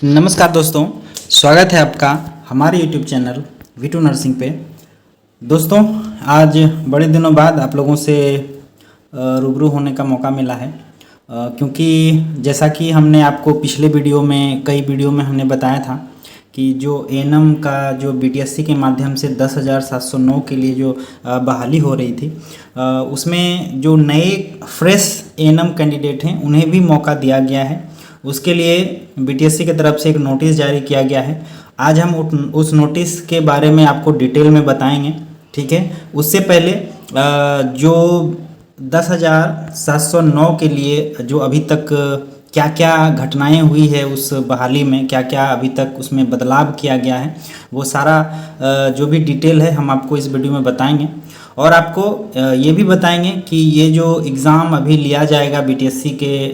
नमस्कार दोस्तों, स्वागत है आपका हमारे YouTube चैनल V2 नर्सिंग पे। दोस्तों, आज बड़े दिनों बाद आप लोगों से रूबरू होने का मौका मिला है, क्योंकि जैसा कि हमने आपको पिछले कई वीडियो में हमने बताया था कि जो एएनएम का जो बीटीएससी के माध्यम से 10,709 के लिए जो बहाली हो रही थी, उसमें जो नए फ्रेश एएनएम कैंडिडेट हैं उन्हें भी मौका दिया गया है। उसके लिए बीटीएससी की तरफ से एक नोटिस जारी किया गया है। आज हम उस नोटिस के बारे में आपको डिटेल में बताएंगे, ठीक है। उससे पहले जो 10,709 के लिए जो अभी तक क्या क्या घटनाएं हुई है, उस बहाली में क्या क्या अभी तक उसमें बदलाव किया गया है, वो सारा जो भी डिटेल है हम आपको इस वीडियो में बताएंगे। और आपको ये भी बताएंगे कि ये जो एग्ज़ाम अभी लिया जाएगा बीटीएससी के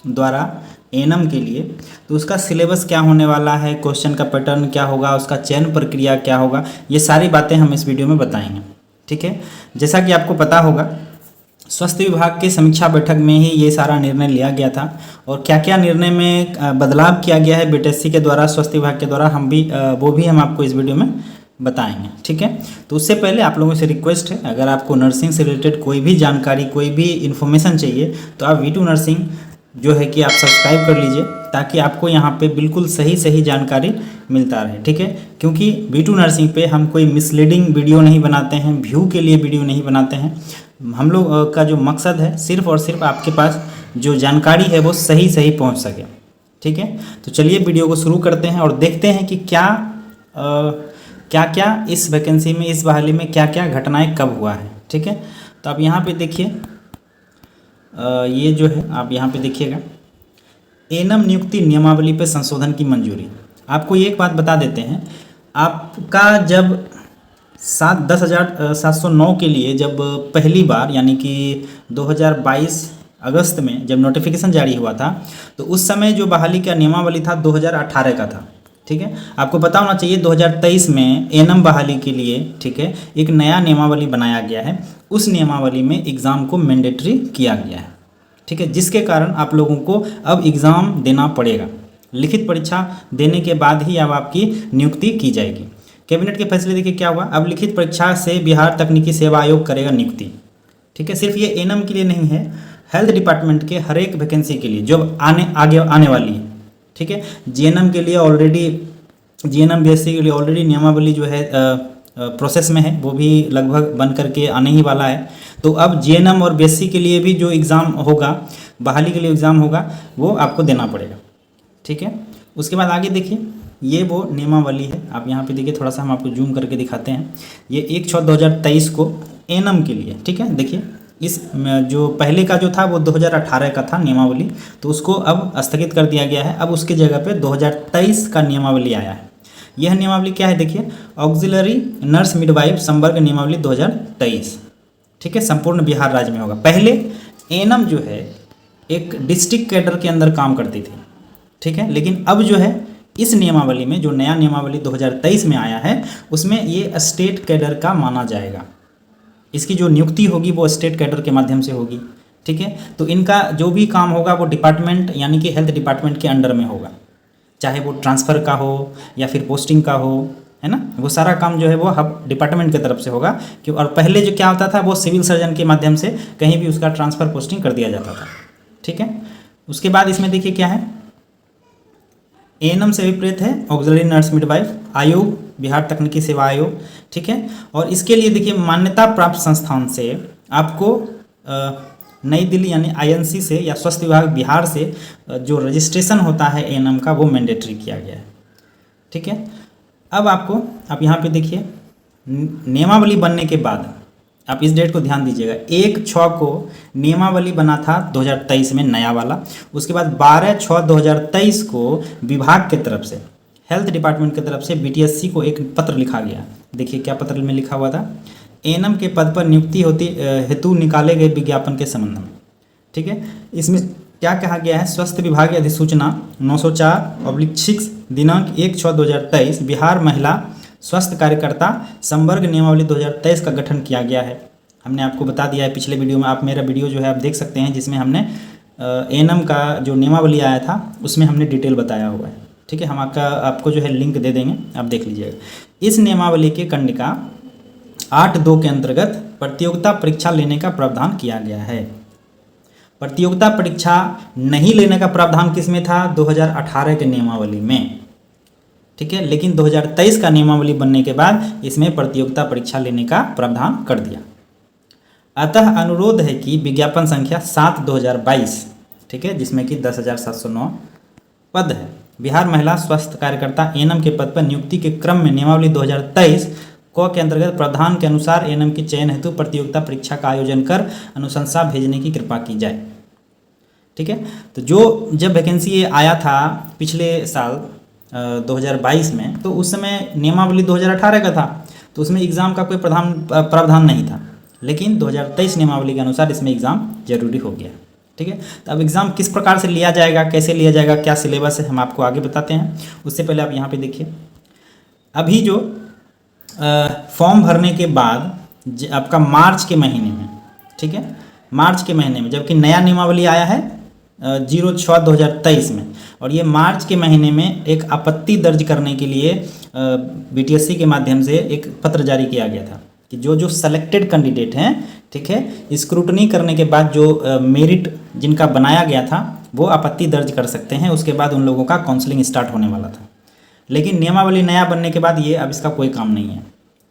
द्वारा एएनएम के लिए, तो उसका सिलेबस क्या होने वाला है, क्वेश्चन का पैटर्न क्या होगा, उसका चयन प्रक्रिया क्या होगा, ये सारी बातें हम इस वीडियो में बताएंगे, ठीक है। जैसा कि आपको पता होगा, स्वास्थ्य विभाग की समीक्षा बैठक में ही ये सारा निर्णय लिया गया था, और क्या क्या निर्णय में बदलाव किया गया है बीटीएससी के द्वारा, स्वास्थ्य विभाग के द्वारा, वो भी हम आपको इस वीडियो में बताएंगे, ठीक है। तो उससे पहले आप लोगों से रिक्वेस्ट है, अगर आपको नर्सिंग से रिलेटेड कोई भी जानकारी, कोई भी इन्फॉर्मेशन चाहिए, तो आप V2 नर्सिंग जो है कि आप सब्सक्राइब कर लीजिए, ताकि आपको यहाँ पे बिल्कुल सही जानकारी मिलता रहे, ठीक है। क्योंकि V2 नर्सिंग पे हम कोई मिसलीडिंग वीडियो नहीं बनाते हैं, व्यू के लिए वीडियो नहीं बनाते हैं। हम लोग का जो मकसद है सिर्फ और सिर्फ आपके पास जो जानकारी है वो सही पहुँच सके, ठीक है। तो चलिए वीडियो को शुरू करते हैं और देखते हैं कि क्या इस वैकेंसी में, इस बहाली में क्या क्या घटनाएँ कब हुआ है, ठीक है। तो आप यहाँ पे देखिए, ये जो है आप यहाँ पे देखिएगा, एएनएम नियुक्ति नियमावली पे संशोधन की मंजूरी। आपको ये एक बात बता देते हैं, आपका जब 10,709 के लिए जब पहली बार यानी कि 2022 अगस्त में जब नोटिफिकेशन जारी हुआ था, तो उस समय जो बहाली का नियमावली था 2018 का था, ठीक है। आपको पता होना चाहिए 2023 में एएनएम बहाली के लिए, ठीक है, एक नया नियमावली बनाया गया है। उस नियमावली में एग्ज़ाम को मैंडेटरी किया गया है, ठीक है, जिसके कारण आप लोगों को अब एग्ज़ाम देना पड़ेगा। लिखित परीक्षा देने के बाद ही अब आपकी नियुक्ति की जाएगी। कैबिनेट के फैसले देखिए क्या हुआ, अब लिखित परीक्षा से बिहार तकनीकी सेवा आयोग करेगा नियुक्ति, ठीक है। सिर्फ ये एएनएम के लिए नहीं है, हेल्थ डिपार्टमेंट के हर एक वैकेंसी के लिए जो आगे आने वाली है, ठीक है। जीएनएम के लिए ऑलरेडी, जीएनएम बीएससी के लिए ऑलरेडी नियमावली जो है प्रोसेस में है, वो भी लगभग बन करके आने ही वाला है। तो अब जीएनएम और बीएससी के लिए भी जो एग्ज़ाम होगा, बहाली के लिए एग्ज़ाम होगा, वो आपको देना पड़ेगा, ठीक है। उसके बाद आगे देखिए, ये वो नियमावली है। आप यहाँ पे देखिए, थोड़ा सा हम आपको जूम करके दिखाते हैं। ये 1/6/2023 को एएनएम के लिए, ठीक है। देखिए, इस जो पहले का जो था वो 2018 का था नियमावली, तो उसको अब स्थगित कर दिया गया है। अब उसके जगह पे 2023 का नियमावली आया है। यह नियमावली क्या है देखिए, ऑक्सिलरी नर्स मिडवाइफ संवर्ग नियमावली 2023, ठीक है, संपूर्ण बिहार राज्य में होगा। पहले एएनएम जो है एक डिस्ट्रिक्ट कैडर के अंदर काम करती थी, ठीक है, लेकिन अब जो है इस नियमावली में, जो नया नियमावली 2023 में आया है, उसमें ये स्टेट कैडर का माना जाएगा। इसकी जो नियुक्ति होगी वो स्टेट कैडर के माध्यम से होगी, ठीक है। तो इनका जो भी काम होगा वो डिपार्टमेंट यानी कि हेल्थ डिपार्टमेंट के अंडर में होगा, चाहे वो ट्रांसफ़र का हो या फिर पोस्टिंग का हो, है ना। वो सारा काम जो है वो हब डिपार्टमेंट की तरफ से होगा। क्यों, और पहले जो क्या होता था वो सिविल सर्जन के माध्यम से कहीं भी उसका ट्रांसफ़र पोस्टिंग कर दिया जाता था, ठीक है। उसके बाद इसमें देखिए क्या है, एएनएम से विपरीत है ऑक्सिलरी नर्स मिडवाइफ आयोग, बिहार तकनीकी सेवा आयोग, ठीक है। और इसके लिए देखिए, मान्यता प्राप्त संस्थान से आपको नई दिल्ली यानी आईएनसी से या स्वास्थ्य विभाग बिहार से जो रजिस्ट्रेशन होता है एएनएम का, वो मैंडेटरी किया गया है, ठीक है। अब आप यहाँ पे देखिए, नियमावली बनने के बाद आप इस डेट को ध्यान दीजिएगा, 1/6 को नियमावली बना था 2023 में नया वाला। उसके बाद 12/6/2023 को विभाग के तरफ से, हेल्थ डिपार्टमेंट की तरफ से बीटीएससी को एक पत्र लिखा गया। देखिए क्या पत्र में लिखा हुआ था, एएनएम के पद पर नियुक्ति हेतु निकाले गए विज्ञापन के संबंध में, ठीक है। इसमें क्या कहा गया है, स्वास्थ्य विभाग की अधिसूचना 904/6 दिनांक 1/6/2023 बिहार महिला स्वास्थ्य कार्यकर्ता संवर्ग नियमावली 2023 का गठन किया गया है। हमने आपको बता दिया है पिछले वीडियो में, आप मेरा वीडियो जो है आप देख सकते हैं, जिसमें हमने एएनएम का जो नियमावली आया था उसमें हमने डिटेल बताया हुआ है। ठीक है, हम आपको जो है लिंक दे देंगे, आप देख लीजिएगा। इस नियमावली के कंडिका 8.2 के अंतर्गत प्रतियोगिता परीक्षा लेने का प्रावधान किया गया है। प्रतियोगिता परीक्षा नहीं लेने का प्रावधान किस में था? 2018 के नियमावली में। ठीक है, लेकिन 2023 का नियमावली बनने के बाद इसमें प्रतियोगिता परीक्षा लेने का प्रावधान कर दिया। अतः अनुरोध है कि विज्ञापन संख्या 7/2022, ठीक है, जिसमें कि 10,709 पद है, बिहार महिला स्वास्थ्य कार्यकर्ता एएनएम के पद पर नियुक्ति के क्रम में नियमावली 2023 क के अंतर्गत प्रावधान के अनुसार एएनएम के चयन हेतु प्रतियोगिता परीक्षा का आयोजन कर अनुशंसा भेजने की कृपा की जाए। ठीक है, तो जब वैकेंसी आया था पिछले साल 2022 में, तो उस समय नियमावली 2018 का था, तो उसमें एग्ज़ाम का कोई प्रावधान नहीं था, लेकिन 2023 नियमावली के अनुसार इसमें एग्ज़ाम जरूरी हो गया। ठीक है, तो अब एग्ज़ाम किस प्रकार से लिया जाएगा, कैसे लिया जाएगा, क्या सिलेबस है, हम आपको आगे बताते हैं। उससे पहले आप यहाँ पे देखिए, अभी जो फॉर्म भरने के बाद आपका मार्च के महीने में, ठीक है, मार्च के महीने में, जबकि नया नियमावली आया है 06/2023 में, और ये मार्च के महीने में एक आपत्ति दर्ज करने के लिए बीटीएससी के माध्यम से एक पत्र जारी किया गया था कि जो सेलेक्टेड कैंडिडेट हैं, ठीक है, स्क्रूटनी करने के बाद जो मेरिट जिनका बनाया गया था वो आपत्ति दर्ज कर सकते हैं। उसके बाद उन लोगों का काउंसलिंग स्टार्ट होने वाला था, लेकिन नियमावली नया बनने के बाद ये अब इसका कोई काम नहीं है।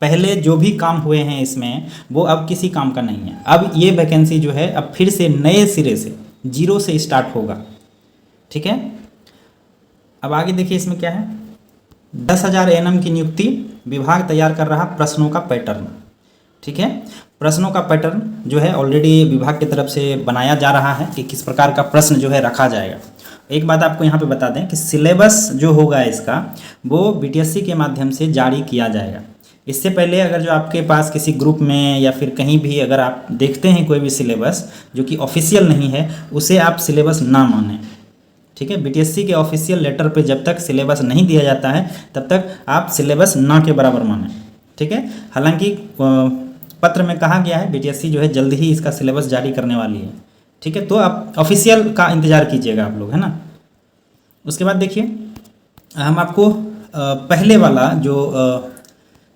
पहले जो भी काम हुए हैं इसमें वो अब किसी काम का नहीं है। अब ये वैकेंसी जो है अब फिर से नए सिरे से जीरो से स्टार्ट होगा। ठीक है, अब आगे देखिए इसमें क्या है। 10,000 एएनएम की नियुक्ति, विभाग तैयार कर रहा प्रश्नों का पैटर्न। ठीक है, प्रश्नों का पैटर्न जो है ऑलरेडी विभाग की तरफ से बनाया जा रहा है कि किस प्रकार का प्रश्न जो है रखा जाएगा। एक बात आपको यहाँ पे बता दें कि सिलेबस जो होगा इसका वो बीटीएससी के माध्यम से जारी किया जाएगा। इससे पहले अगर जो आपके पास किसी ग्रुप में या फिर कहीं भी अगर आप देखते हैं कोई भी सिलेबस जो कि ऑफिशियल नहीं है, उसे आप सिलेबस ना मानें। ठीक है, बीटीएससी के ऑफिशियल लेटर पे जब तक सिलेबस नहीं दिया जाता है तब तक आप सिलेबस ना के बराबर मानें। ठीक है, हालांकि पत्र में कहा गया है बीटीएससी जो है जल्द ही इसका सिलेबस जारी करने वाली है। ठीक है, तो आप ऑफिशियल का इंतज़ार कीजिएगा आप लोग, है ना। उसके बाद देखिए हम आपको पहले वाला जो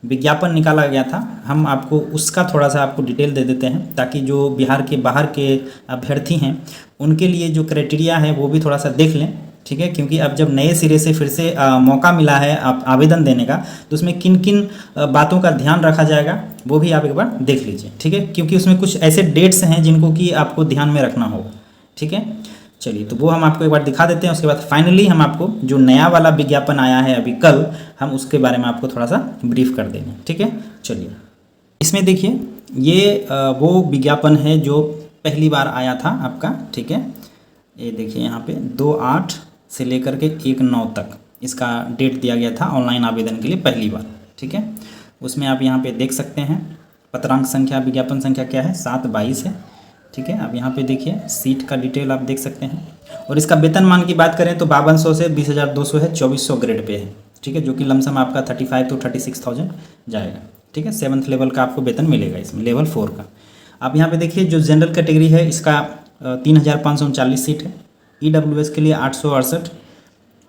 विज्ञापन निकाला गया था, हम आपको उसका थोड़ा सा आपको डिटेल दे देते हैं ताकि जो बिहार के बाहर के अभ्यर्थी हैं उनके लिए जो क्राइटेरिया है वो भी थोड़ा सा देख लें। ठीक है, क्योंकि अब जब नए सिरे से फिर से मौका मिला है आप आवेदन देने का, तो उसमें किन किन बातों का ध्यान रखा जाएगा वो भी आप एक बार देख लीजिए। ठीक है, क्योंकि उसमें कुछ ऐसे डेट्स हैं जिनको कि आपको ध्यान में रखना होगा। ठीक है, चलिए तो वो हम आपको एक बार दिखा देते हैं। उसके बाद फाइनली हम आपको जो नया वाला विज्ञापन आया है अभी कल, हम उसके बारे में आपको थोड़ा सा ब्रीफ कर देंगे। ठीक है, चलिए इसमें देखिए ये वो विज्ञापन है जो पहली बार आया था आपका। ठीक है, ये देखिए यहाँ पे 2/8 से लेकर के 1/9 तक इसका डेट दिया गया था ऑनलाइन आवेदन के लिए पहली बार। ठीक है, उसमें आप यहाँ पे देख सकते हैं पत्रांक संख्या, विज्ञापन संख्या क्या है, 7/22 है। ठीक है, अब यहाँ पे देखिए सीट का डिटेल आप देख सकते हैं, और इसका वेतनमान की बात करें तो 5200 से 20,200 है, 2400 ग्रेड पे है। ठीक है, जो कि लमसम आपका 35 to 36,000 जाएगा। ठीक है, 7th लेवल का आपको वेतन मिलेगा इसमें, लेवल 4 का। आप यहाँ पे देखिए जो जनरल कैटेगरी है इसका 3,539 सीट है, ईडब्ल्यूएस के लिए 868,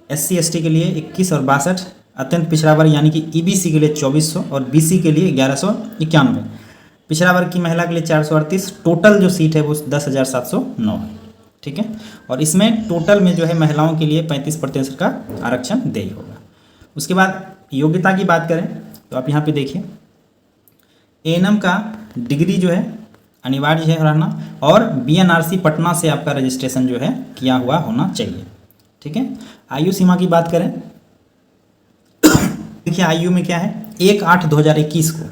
SC ST के लिए 21 और 62, अत्यंत पिछड़ा वर्ग यानी कि ईबीसी के लिए 2400 और बीसी के लिए 1191, पिछड़ा वर्ग की महिला के लिए 438। टोटल जो सीट है वो 10,709 है। ठीक है, और इसमें टोटल में जो है महिलाओं के लिए 35% का आरक्षण देय होगा। उसके बाद योग्यता की बात करें तो आप यहाँ पे देखिए एएनएम का डिग्री जो है अनिवार्य है रहना, और बीएनआरसी पटना से आपका रजिस्ट्रेशन जो है किया हुआ होना चाहिए। ठीक है, आयु सीमा की बात करें देखिए आयु में क्या है, 1/8/2021 को,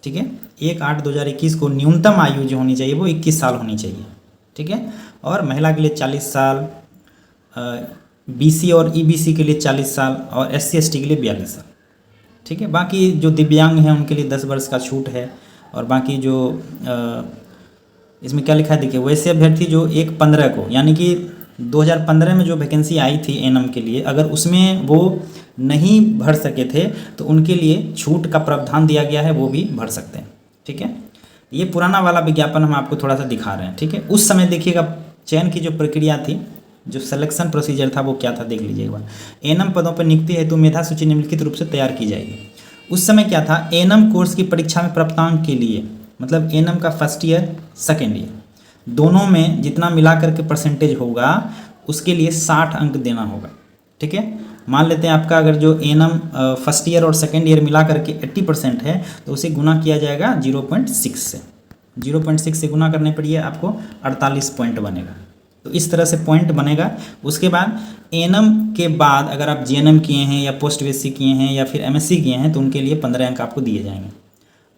ठीक है, 1/8/2021 को न्यूनतम आयु जो होनी चाहिए वो 21 साल होनी चाहिए। ठीक है, और महिला के लिए 40 साल, बीसी और ईबीसी के लिए 40 साल और SC ST के लिए 42 साल। ठीक है, बाकी जो दिव्यांग हैं उनके लिए 10 वर्ष का छूट है, और बाकी जो इसमें क्या लिखा है देखिए, वैसे अभ्यर्थी जो 1/15 को यानी कि 2015 में जो वैकेंसी आई थी एएनएम के लिए, अगर उसमें वो नहीं भर सके थे तो उनके लिए छूट का प्रावधान दिया गया है, वो भी भर सकते हैं। ठीक है, ये पुराना वाला विज्ञापन हम आपको थोड़ा सा दिखा रहे हैं। ठीक है, उस समय देखिएगा चयन की जो प्रक्रिया थी, जो सिलेक्शन प्रोसीजर था वो क्या था देख लीजिए एक बार। एएनएम पदों पर नियुक्ति हेतु मेधा सूची निम्नलिखित रूप से तैयार की जाएगी। उस समय क्या था, एएनएम कोर्स की परीक्षा में प्राप्तांक के लिए, मतलब एएनएम का फर्स्ट ईयर सेकेंड ईयर दोनों में जितना मिला करके परसेंटेज होगा उसके लिए 60 अंक देना होगा। ठीक है, मान लेते हैं आपका अगर जो एएनएम फर्स्ट ईयर और सेकेंड ईयर मिला करके 80% है तो उसे गुना किया जाएगा 0.6 से। 0.6 से गुना करने पर ये आपको 48 पॉइंट बनेगा। तो इस तरह से पॉइंट बनेगा। उसके बाद एएनएम के बाद अगर आप जीएनएम किए हैं या पोस्ट बेसिक किए हैं या फिर एमएससी किए हैं तो उनके लिए 15 अंक आपको दिए जाएंगे।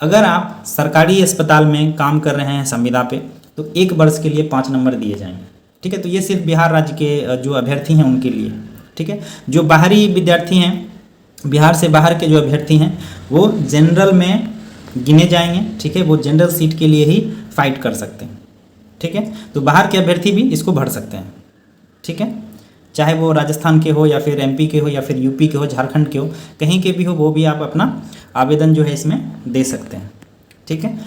अगर आप सरकारी अस्पताल में काम कर रहे हैं संविदा पे तो 1 वर्ष के लिए 5 नंबर दिए जाएंगे। ठीक है, तो ये सिर्फ बिहार राज्य के जो अभ्यर्थी हैं उनके लिए। ठीक है, जो बाहरी विद्यार्थी हैं, बिहार से बाहर के जो अभ्यर्थी हैं वो जनरल में गिने जाएंगे। ठीक है, वो जनरल सीट के लिए ही फाइट कर सकते हैं। ठीक है, तो बाहर के अभ्यर्थी भी इसको भर सकते हैं। ठीक है, चाहे वो राजस्थान के हो या फिर एमपी के हो या फिर यूपी के हो, झारखंड के हो, कहीं के भी हो, वो भी आप अपना आवेदन जो है इसमें दे सकते हैं। ठीक है,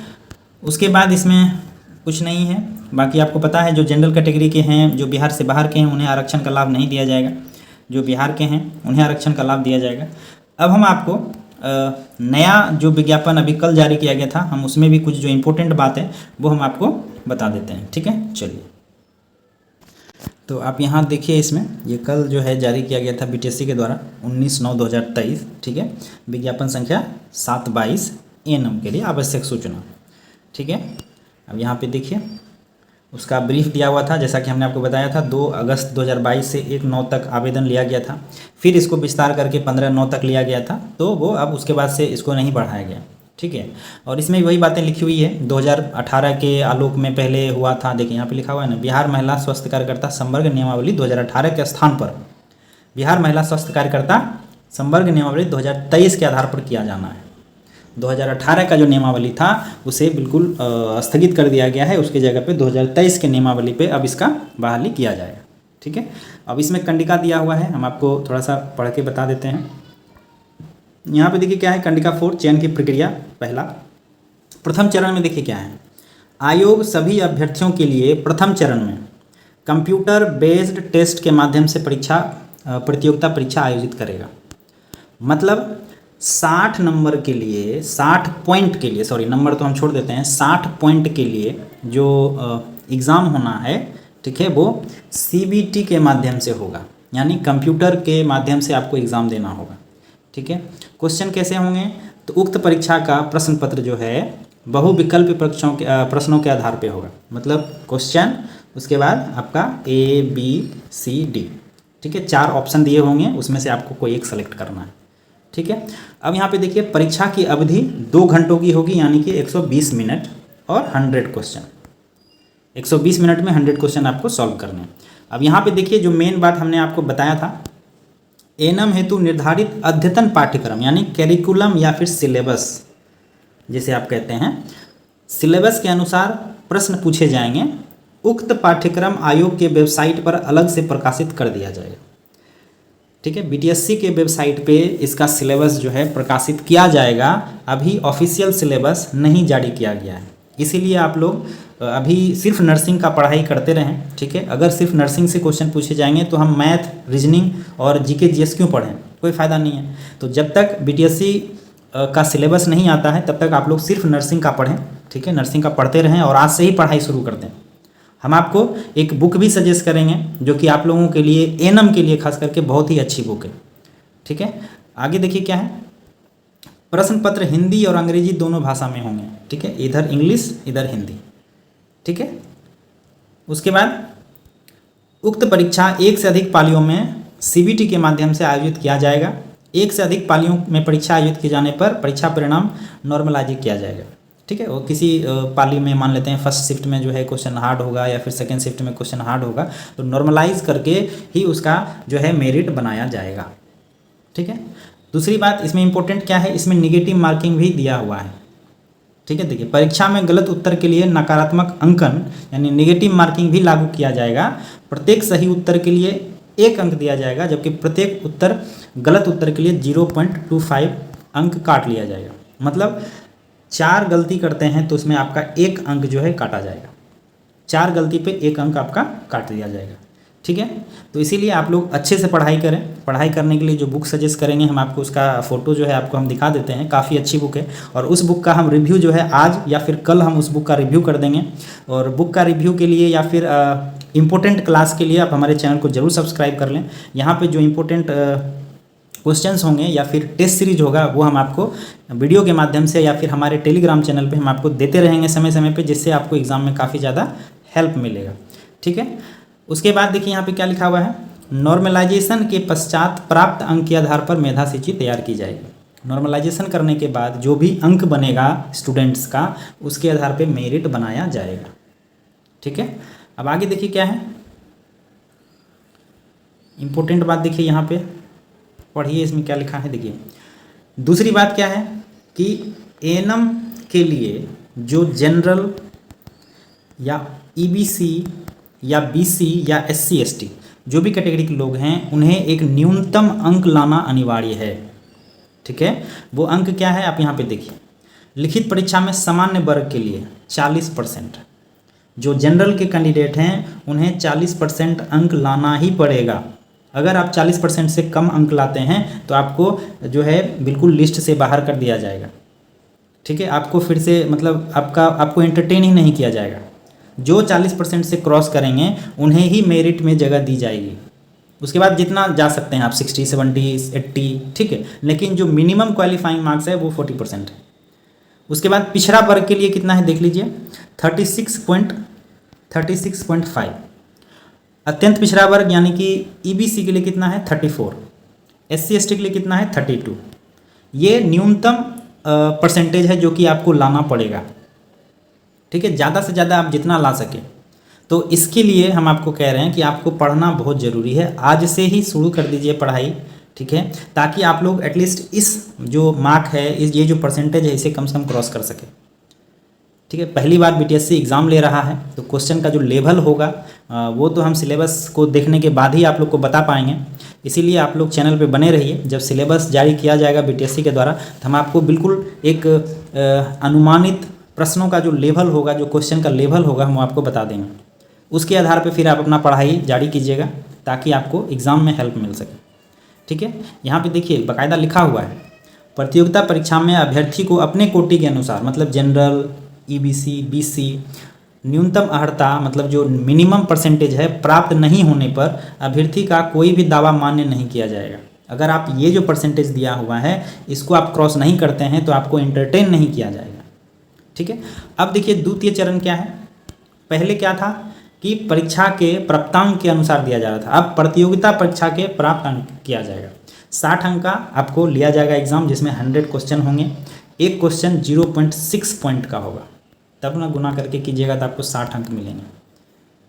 उसके बाद इसमें कुछ नहीं है। बाकी आपको पता है जो जनरल कैटेगरी के हैं, जो बिहार से बाहर के हैं, उन्हें आरक्षण का लाभ नहीं दिया जाएगा। जो बिहार के हैं उन्हें आरक्षण का लाभ दिया जाएगा। अब हम आपको नया जो विज्ञापन अभी कल जारी किया गया था, हम उसमें भी कुछ जो इम्पोर्टेंट बात है वो हम आपको बता देते हैं। ठीक है, चलिए। तो आप यहाँ देखिए, इसमें ये कल जो है जारी किया गया था बीटीएससी के द्वारा 19/9/2023। ठीक है, विज्ञापन संख्या 7/22 एएनएम के लिए आवश्यक सूचना। ठीक है, अब यहाँ पे देखिए उसका ब्रीफ दिया हुआ था। जैसा कि हमने आपको बताया था 2 अगस्त 2022 से 1/9 तक आवेदन लिया गया था, फिर इसको विस्तार करके 15/9 तक लिया गया था, तो वो अब उसके बाद से इसको नहीं बढ़ाया गया। ठीक है, और इसमें वही बातें लिखी हुई है 2018 के आलोक में पहले हुआ था। देखिए यहाँ पे लिखा हुआ है ना, बिहार महिला स्वास्थ्य कार्यकर्ता संवर्ग नियमावली 2018 के स्थान पर बिहार महिला स्वास्थ्य कार्यकर्ता संवर्ग नियमावली 2023 के आधार पर किया जाना है। 2018 का जो नियमावली था उसे बिल्कुल स्थगित कर दिया गया है, उसके जगह पे 2023 के नियमावली पे अब इसका बहाली किया जाएगा। ठीक है, अब इसमें कंडिका दिया हुआ है, हम आपको थोड़ा सा पढ़ के बता देते हैं। यहाँ पे देखिए क्या है, कंडिका 4 चयन की प्रक्रिया। पहला, प्रथम चरण में देखिए क्या है, आयोग सभी अभ्यर्थियों के लिए प्रथम चरण में कंप्यूटर बेस्ड टेस्ट के माध्यम से प्रतियोगिता परीक्षा आयोजित करेगा। मतलब 60 नंबर के लिए, 60 पॉइंट के लिए, सॉरी नंबर तो हम छोड़ देते हैं, 60 पॉइंट के लिए जो एग्ज़ाम होना है, ठीक है, वो सीबीटी के माध्यम से होगा, यानी कंप्यूटर के माध्यम से आपको एग्ज़ाम देना होगा। ठीक है, क्वेश्चन कैसे होंगे, तो उक्त परीक्षा का प्रश्न पत्र जो है बहुविकल्प प्रश्नों के आधार पे होगा। मतलब क्वेश्चन, उसके बाद आपका ABCD, ठीक है, 4 ऑप्शन दिए होंगे, उसमें से आपको कोई एक सेलेक्ट करना है। ठीक है, अब यहाँ पे देखिए परीक्षा की अवधि 2 घंटों की होगी, यानी कि 120 मिनट और 100 क्वेश्चन। 120 मिनट में 100 क्वेश्चन आपको सॉल्व करने हैं। अब यहाँ पे देखिए जो मेन बात हमने आपको बताया था, एएनएम हेतु निर्धारित अद्यतन पाठ्यक्रम यानी कैरिकुलम या फिर सिलेबस जिसे आप कहते हैं, सिलेबस के अनुसार प्रश्न पूछे जाएंगे। उक्त पाठ्यक्रम आयोग के वेबसाइट पर अलग से प्रकाशित कर दिया जाएगा। ठीक है, बीटीएससी के वेबसाइट पे इसका सिलेबस जो है प्रकाशित किया जाएगा। अभी ऑफिशियल सिलेबस नहीं जारी किया गया है, इसीलिए आप लोग अभी सिर्फ नर्सिंग का पढ़ाई करते रहें। ठीक है, अगर सिर्फ नर्सिंग से क्वेश्चन पूछे जाएंगे तो हम मैथ, रीजनिंग और जीके जीएस क्यों पढ़ें, कोई फ़ायदा नहीं है। तो जब तक बीटीएससी का सिलेबस नहीं आता है तब तक आप लोग सिर्फ नर्सिंग का पढ़ें। ठीक है, नर्सिंग का पढ़ते रहें और आज से ही पढ़ाई शुरू कर दें। हम आपको एक बुक भी सजेस्ट करेंगे जो कि आप लोगों के लिए, एएनएम के लिए खास करके बहुत ही अच्छी बुक है। ठीक है, आगे देखिए क्या है, प्रश्न पत्र हिंदी और अंग्रेजी दोनों भाषा में होंगे। ठीक है, इधर इंग्लिश इधर हिंदी। ठीक है, उसके बाद उक्त परीक्षा 1 से अधिक पालियों में सीबीटी के माध्यम से आयोजित किया जाएगा। 1 से अधिक पालियों में परीक्षा आयोजित किए जाने पर परीक्षा परिणाम नॉर्मलाइज किया जाएगा। ठीक है, वो किसी पाली में मान लेते हैं फर्स्ट शिफ्ट में जो है क्वेश्चन हार्ड होगा या फिर सेकंड शिफ्ट में क्वेश्चन हार्ड होगा, तो नॉर्मलाइज करके ही उसका जो है मेरिट बनाया जाएगा। ठीक है, दूसरी बात इसमें इंपॉर्टेंट क्या है, इसमें निगेटिव मार्किंग भी दिया हुआ है। ठीक है, देखिए परीक्षा में गलत उत्तर के लिए नकारात्मक अंकन यानी निगेटिव मार्किंग भी लागू किया जाएगा। प्रत्येक सही उत्तर के लिए 1 अंक दिया जाएगा, जबकि प्रत्येक गलत उत्तर के लिए 0.25 अंक काट लिया जाएगा। मतलब 4 गलती करते हैं तो उसमें आपका 1 अंक जो है काटा जाएगा। 4 गलती पे 1 अंक आपका काट दिया जाएगा। ठीक है, तो इसीलिए आप लोग अच्छे से पढ़ाई करें। पढ़ाई करने के लिए जो बुक सजेस्ट करेंगे हम आपको, उसका फ़ोटो जो है आपको हम दिखा देते हैं, काफ़ी अच्छी बुक है। और उस बुक का हम रिव्यू जो है आज या फिर कल हम उस बुक का रिव्यू कर देंगे। और बुक का रिव्यू के लिए या फिर इम्पोर्टेंट क्लास के लिए आप हमारे चैनल को ज़रूर सब्सक्राइब कर लें। यहाँ पर जो इम्पोर्टेंट क्वेश्चंस होंगे या फिर टेस्ट सीरीज होगा वो हम आपको वीडियो के माध्यम से या फिर हमारे टेलीग्राम चैनल पे हम आपको देते रहेंगे समय समय पे, जिससे आपको एग्ज़ाम में काफ़ी ज़्यादा हेल्प मिलेगा। ठीक है, उसके बाद देखिए यहाँ पे क्या लिखा हुआ है, नॉर्मलाइजेशन के पश्चात प्राप्त अंक के आधार पर मेधा सूची तैयार की जाएगी। नॉर्मलाइजेशन करने के बाद जो भी अंक बनेगा स्टूडेंट्स का, उसके आधार पर मेरिट बनाया जाएगा। ठीक है, अब आगे देखिए क्या है इम्पोर्टेंट बात, देखिए यहाँ पे पढ़िए इसमें क्या लिखा है। देखिए दूसरी बात क्या है कि एएनएम के लिए जो जनरल या ईबीसी या बीसी या एससी एसटी जो भी कैटेगरी के लोग हैं, उन्हें एक न्यूनतम अंक लाना अनिवार्य है। ठीक है, वो अंक क्या है आप यहाँ पे देखिए, लिखित परीक्षा में सामान्य वर्ग के लिए 40%, जो जनरल के कैंडिडेट हैं उन्हें 40% अंक लाना ही पड़ेगा। अगर आप 40% से कम अंक लाते हैं तो आपको जो है बिल्कुल लिस्ट से बाहर कर दिया जाएगा। ठीक है, आपको फिर से मतलब आपको एंटरटेन ही नहीं किया जाएगा। जो 40% से क्रॉस करेंगे उन्हें ही मेरिट में जगह दी जाएगी। उसके बाद जितना जा सकते हैं आप 60, 70, 80, ठीक है, लेकिन जो मिनिमम क्वालिफाइंग मार्क्स है वो 40% है। उसके बाद पिछड़ा वर्ग के लिए कितना है देख लीजिए, 36.5। अत्यंत पिछड़ा वर्ग यानी कि ईबीसी के लिए कितना है 34, एससी एसटी के लिए कितना है 32। ये न्यूनतम परसेंटेज है जो कि आपको लाना पड़ेगा। ठीक है, ज़्यादा से ज़्यादा आप जितना ला सके। तो इसके लिए हम आपको कह रहे हैं कि आपको पढ़ना बहुत ज़रूरी है, आज से ही शुरू कर दीजिए पढ़ाई। ठीक है, ताकि आप लोग एटलीस्ट इस जो मार्क है, ये जो परसेंटेज है, इसे कम से कम क्रॉस कर सके। ठीक है, पहली बार बीटीएससी एग्ज़ाम ले रहा है तो क्वेश्चन का जो लेवल होगा वो तो हम सिलेबस को देखने के बाद ही आप लोग को बता पाएंगे। इसीलिए आप लोग चैनल पे बने रहिए। जब सिलेबस जारी किया जाएगा बीटीएससी के द्वारा तो हम आपको बिल्कुल एक अनुमानित प्रश्नों का जो लेवल होगा, जो क्वेश्चन का लेवल होगा, हम आपको बता देंगे। उसके आधार पर फिर आप अपना पढ़ाई जारी कीजिएगा ताकि आपको एग्ज़ाम में हेल्प मिल सके। ठीक है, यहाँ पर देखिए बाकायदा लिखा हुआ है, प्रतियोगिता परीक्षा में अभ्यर्थी को अपने कोटि के अनुसार, मतलब जनरल, ईबीसी, बीसी, न्यूनतम अर्हता मतलब जो मिनिमम परसेंटेज है प्राप्त नहीं होने पर अभ्यर्थी का कोई भी दावा मान्य नहीं किया जाएगा। अगर आप ये जो परसेंटेज दिया हुआ है इसको आप क्रॉस नहीं करते हैं तो आपको एंटरटेन नहीं किया जाएगा। ठीक है, अब देखिए द्वितीय चरण क्या है। पहले क्या था कि परीक्षा के प्राप्तांक के अनुसार दिया जा रहा था, अब प्रतियोगिता परीक्षा के प्राप्त अंक किया जाएगा। 60 अंक का आपको लिया जाएगा एग्जाम, जिसमें 100 क्वेश्चन होंगे। एक क्वेश्चन 0.6 पॉइंट का होगा, तब ना गुना करके कीजिएगा तो आपको 60 अंक मिलेंगे।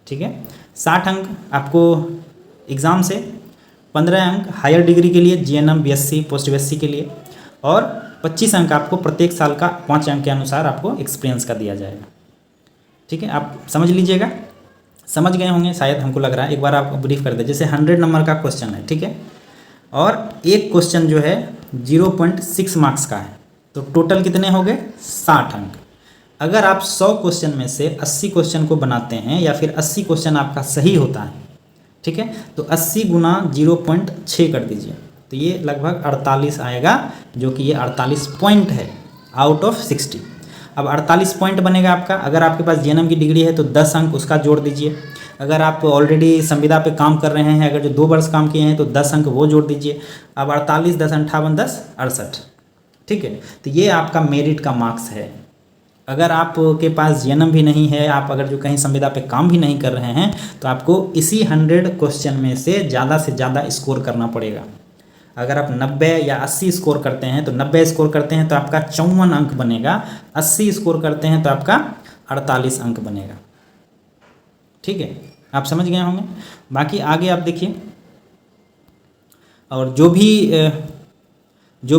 ठीक है, 60 अंक आपको एग्ज़ाम से, 15 अंक हायर डिग्री के लिए, जीएनएम, बीएससी, पोस्ट बीएससी के लिए, और 25 अंक आपको प्रत्येक साल का 5 अंक के अनुसार आपको एक्सपीरियंस का दिया जाएगा। ठीक है, आप समझ लीजिएगा, समझ गए होंगे शायद, हमको लग रहा है। एक बार आपको ब्रीफ कर दे, जैसे 100 नंबर का क्वेश्चन है, ठीक है, और एक क्वेश्चन जो है 0.6 मार्क्स का है, तो टोटल कितने हो गए 60 अंक। अगर आप 100 क्वेश्चन में से 80 क्वेश्चन को बनाते हैं या फिर 80 क्वेश्चन आपका सही होता है, ठीक है, तो 80 गुना 0.6 कर दीजिए तो ये लगभग 48 आएगा, जो कि ये 48 पॉइंट है आउट ऑफ 60। अब 48 पॉइंट बनेगा आपका। अगर आपके पास जीएनएम की डिग्री है तो 10 अंक उसका जोड़ दीजिए। अगर आप ऑलरेडी संविदा पे काम कर रहे हैं, अगर जो 2 वर्ष काम किए हैं तो 10 अंक वो जोड़ दीजिए। अब 48, 10, 58, 10, 68। ठीक है, तो ये आपका मेरिट का मार्क्स है। अगर आपके पास जीएनएम भी नहीं है, आप अगर जो कहीं संविदा पे काम भी नहीं कर रहे हैं, तो आपको इसी 100 क्वेश्चन में से ज़्यादा स्कोर करना पड़ेगा। अगर आप 90 या 80 स्कोर करते हैं तो 90 स्कोर करते हैं तो आपका 54 अंक बनेगा, 80 स्कोर करते हैं तो आपका 48 अंक बनेगा। ठीक है, आप समझ गए होंगे। बाकी आगे आप देखिए, और जो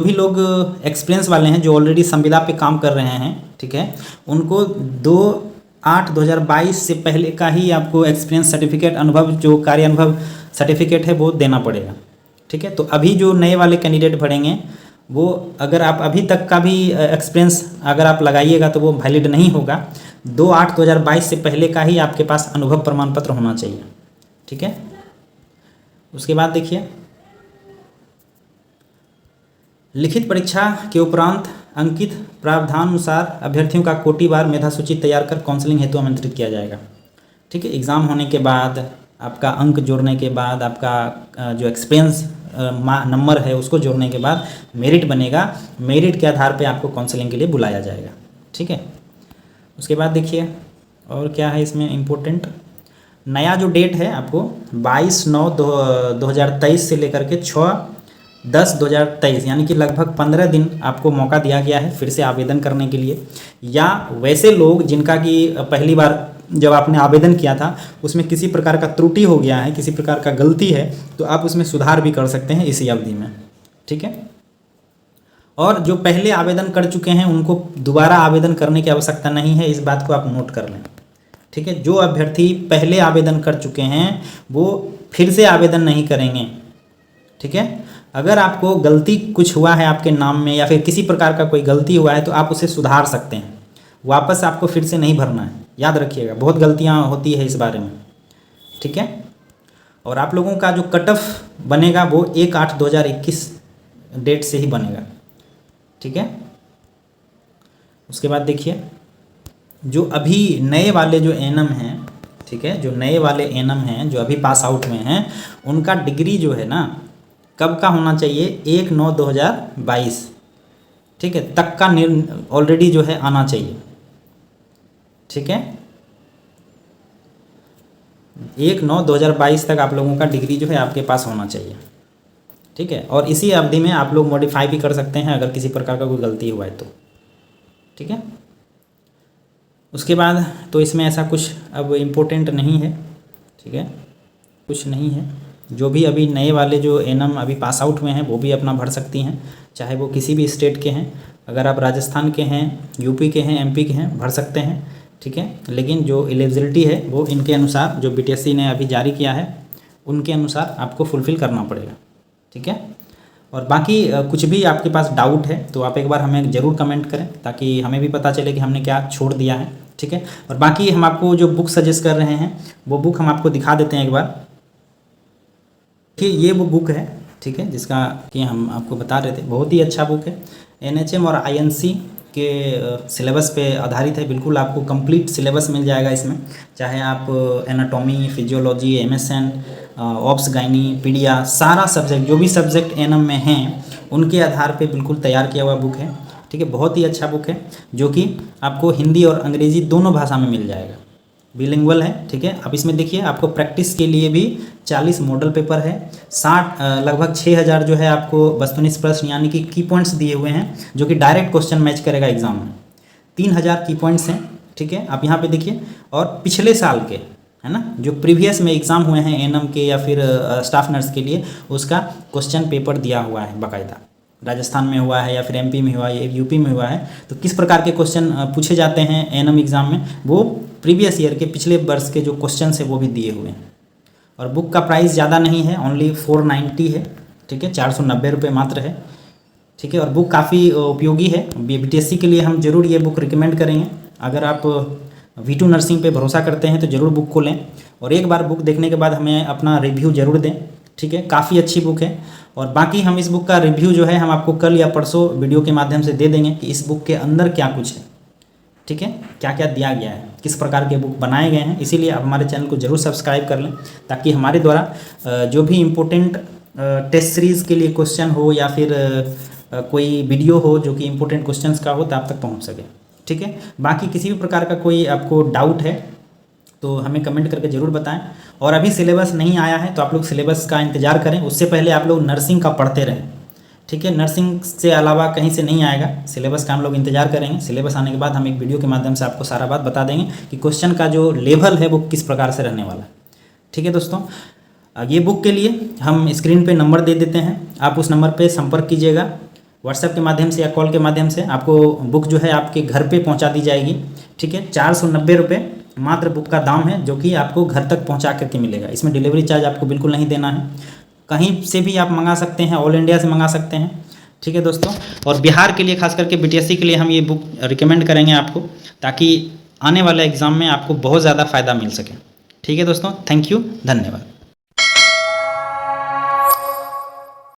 भी लोग एक्सपीरियंस वाले हैं, जो ऑलरेडी संविदा पे काम कर रहे हैं, ठीक है, उनको 2/8/2022 से पहले का ही आपको एक्सपीरियंस सर्टिफिकेट, अनुभव, जो कार्य अनुभव सर्टिफिकेट है वो देना पड़ेगा। ठीक है, तो अभी जो नए वाले कैंडिडेट भरेंगे वो अगर आप अभी तक का भी एक्सपीरियंस अगर आप लगाइएगा तो वो वैलिड नहीं होगा। 2/8/2022 से पहले का ही आपके पास अनुभव प्रमाण पत्र होना चाहिए। ठीक है, उसके बाद देखिए, लिखित परीक्षा के उपरांत अंकित प्रावधानानुसार अभ्यर्थियों का कोटिवार मेधा सूची तैयार कर काउंसलिंग हेतु आमंत्रित किया जाएगा। ठीक है, एग्ज़ाम होने के बाद आपका अंक जोड़ने के बाद आपका जो एक्सपीरियंस नंबर है उसको जोड़ने के बाद मेरिट बनेगा। मेरिट के आधार पे आपको काउंसलिंग के लिए बुलाया जाएगा। ठीक है, उसके बाद देखिए और क्या है इसमें इम्पोर्टेंट, नया जो डेट है आपको 22/9/2023 से लेकर के 6/10/2023 यानी कि लगभग 15 दिन आपको मौका दिया गया है फिर से आवेदन करने के लिए। या वैसे लोग जिनका कि पहली बार जब आपने आवेदन किया था उसमें किसी प्रकार का त्रुटि हो गया है, किसी प्रकार का गलती है, तो आप उसमें सुधार भी कर सकते हैं इसी अवधि में। ठीक है, और जो पहले आवेदन कर चुके हैं उनको दोबारा आवेदन करने की आवश्यकता नहीं है, इस बात को आप नोट कर लें। ठीक है, जो अभ्यर्थी पहले आवेदन कर चुके हैं वो फिर से आवेदन नहीं करेंगे। ठीक है, अगर आपको गलती कुछ हुआ है आपके नाम में या फिर किसी प्रकार का कोई गलती हुआ है तो आप उसे सुधार सकते हैं, वापस आपको फिर से नहीं भरना है। याद रखिएगा, बहुत गलतियां होती है इस बारे में। ठीक है, और आप लोगों का जो कट ऑफ बनेगा वो 1/8/2021 डेट से ही बनेगा। ठीक है, उसके बाद देखिए, जो अभी नए वाले जो एनएम हैं, ठीक है, जो नए वाले एनएम हैं जो अभी पास आउट में हैं, उनका डिग्री जो है ना कब का होना चाहिए, 1/9/2022 ठीक है तक का ऑलरेडी जो है आना चाहिए। ठीक है, 1/9/2022 तक आप लोगों का डिग्री जो है आपके पास होना चाहिए। ठीक है, और इसी अवधि में आप लोग मॉडिफाई भी कर सकते हैं अगर किसी प्रकार का कोई गलती हुआ है तो। ठीक है, उसके बाद तो इसमें ऐसा कुछ अब इम्पोर्टेंट नहीं है। ठीक है, कुछ नहीं है। जो भी अभी नए वाले जो एनएम अभी पास आउट हुए हैं वो भी अपना भर सकती हैं, चाहे वो किसी भी स्टेट के हैं। अगर आप राजस्थान के हैं, यूपी के हैं, एमपी के हैं, भर सकते हैं। ठीक है, लेकिन जो एलिजिबिलिटी है वो इनके अनुसार जो बीटीएससी ने अभी जारी किया है उनके अनुसार आपको फुलफ़िल करना पड़ेगा। ठीक है, और बाकी कुछ भी आपके पास डाउट है तो आप एक बार हमें ज़रूर कमेंट करें ताकि हमें भी पता चले कि हमने क्या छोड़ दिया है। ठीक है, और बाकी हम आपको जो बुक सजेस्ट कर रहे हैं वो बुक हम आपको दिखा देते हैं एक बार। कि ये वो बुक है, ठीक है, जिसका कि हम आपको बता रहे थे, बहुत ही अच्छा बुक है। एनएचएम और आईएनसी के सिलेबस पे आधारित है, बिल्कुल आपको कंप्लीट सिलेबस मिल जाएगा इसमें, चाहे आप anatomy, physiology, MSN, obs gynae, paedia, सारा सब्जेक्ट जो भी सब्जेक्ट एनएम में हैं उनके आधार पे बिल्कुल तैयार किया हुआ बुक है। ठीक है, बहुत ही अच्छा बुक है जो कि आपको हिंदी और अंग्रेज़ी दोनों भाषा में मिल जाएगा, बिलिंगुअल है। ठीक है, अब इसमें देखिए आपको प्रैक्टिस के लिए भी 40 मॉडल पेपर है, 60 लगभग 6000 जो है आपको वस्तुनिष्ठ प्रश्न यानी कि की पॉइंट्स दिए हुए हैं जो कि डायरेक्ट क्वेश्चन मैच करेगा एग्जाम में। 3000 की पॉइंट्स हैं। ठीक है, आप यहाँ पे देखिए, और पिछले साल के है ना जो प्रीवियस में एग्ज़ाम हुए हैं एनएम के या फिर स्टाफ नर्स के लिए, उसका क्वेश्चन पेपर दिया हुआ है बाकायदा। राजस्थान में हुआ है या फिर एमपी में हुआ है, यूपी में हुआ है, तो किस प्रकार के क्वेश्चन पूछे जाते हैं एनएम एग्ज़ाम में, वो प्रीवियस ईयर के पिछले वर्ष के जो क्वेश्चन है वो भी दिए हुए हैं। और बुक का प्राइस ज़्यादा नहीं है, ओनली 490 है। ठीक है, 490 रुपये मात्र है। ठीक है, और बुक काफ़ी उपयोगी है, बीटीएससी के लिए हम ज़रूर ये बुक रिकमेंड करेंगे। अगर आप V2 नर्सिंग पे भरोसा करते हैं तो ज़रूर बुक को लें और एक बार बुक देखने के बाद हमें अपना रिव्यू ज़रूर दें। ठीक है, काफ़ी अच्छी बुक है। और बाकी हम इस बुक का रिव्यू जो है हम आपको कल या परसों वीडियो के माध्यम से दे देंगे कि इस बुक के अंदर क्या कुछ है। ठीक है, क्या क्या दिया गया है, किस प्रकार के बुक बनाए गए हैं। इसीलिए आप हमारे चैनल को ज़रूर सब्सक्राइब कर लें ताकि हमारे द्वारा जो भी इम्पोर्टेंट टेस्ट सीरीज़ के लिए क्वेश्चन हो या फिर कोई वीडियो हो जो कि इम्पोर्टेंट क्वेश्चंस का हो तो आप तक पहुंच सके। ठीक है, बाकी किसी भी प्रकार का कोई आपको डाउट है तो हमें कमेंट करके ज़रूर बताएं। और अभी सिलेबस नहीं आया है तो आप लोग सिलेबस का इंतज़ार करें, उससे पहले आप लोग नर्सिंग का पढ़ते रहें। ठीक है, नर्सिंग से अलावा कहीं से नहीं आएगा, सिलेबस का हम लोग इंतजार करेंगे। सिलेबस आने के बाद हम एक वीडियो के माध्यम से आपको सारा बात बता देंगे कि क्वेश्चन का जो लेवल है वो किस प्रकार से रहने वाला है। ठीक है दोस्तों, ये बुक के लिए हम स्क्रीन पे नंबर दे देते हैं, आप उस नंबर पे संपर्क कीजिएगा। व्हाट्सएप के माध्यम से या कॉल के माध्यम से आपको बुक जो है आपके घर पे पहुंचा दी जाएगी। ठीक है, 490 रुपये मात्र बुक का दाम है जो कि आपको घर तक पहुंचा करके मिलेगा। इसमें डिलीवरी चार्ज आपको बिल्कुल नहीं देना है, कहीं से भी आप मंगा सकते हैं, ऑल इंडिया से मंगा सकते हैं। ठीक है दोस्तों। और बिहार के लिए खास करके बीटीएससी के लिए हम ये बुक रिकमेंड करेंगे आपको, ताकि आने वाले एग्ज़ाम में आपको बहुत ज़्यादा फ़ायदा मिल सके। ठीक है दोस्तों, थैंक यू, धन्यवाद।